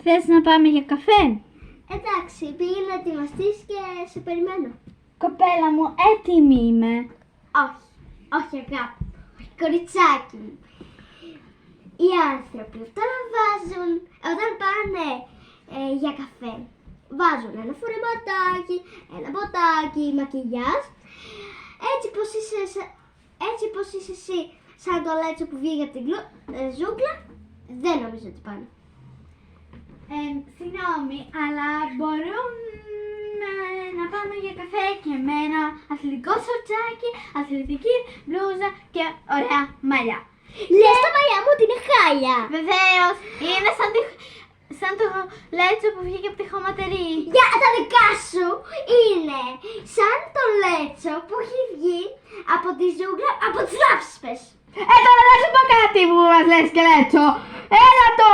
Θες να πάμε για καφέ? Εντάξει, πήγαινε να ετοιμαστείς και σε περιμένω. Κοπέλα μου, έτοιμη είμαι. Όχι, όχι αγάπη, όχι κοριτσάκι μου. Οι άνθρωποι όταν πάνε για καφέ, βάζουν ένα φορεματάκι, ένα ποτάκι, μακιγιάζ. Έτσι πως είσαι εσύ, σαν το λέτσο που βγήκε από την ζούγκλα, δεν νομίζω ότι πάνε. Συγγνώμη, αλλά μπορούμε να πάμε για καφέ και με ένα αθλητικό σορτσάκι, αθλητική μπλούζα και ωραία μαλλιά. Λες τα μαλλιά μου ότι είναι χάλια. Βεβαίως, είναι σαν το λέτσο που βγήκε από τη χωματερή. Για τα δικά σου είναι σαν το λέτσο που έχει βγει από τη ζούγκλα από τις λάψπες. Τώρα να σου πω κάτι που μας λες και λέτσο. Έλα τώρα.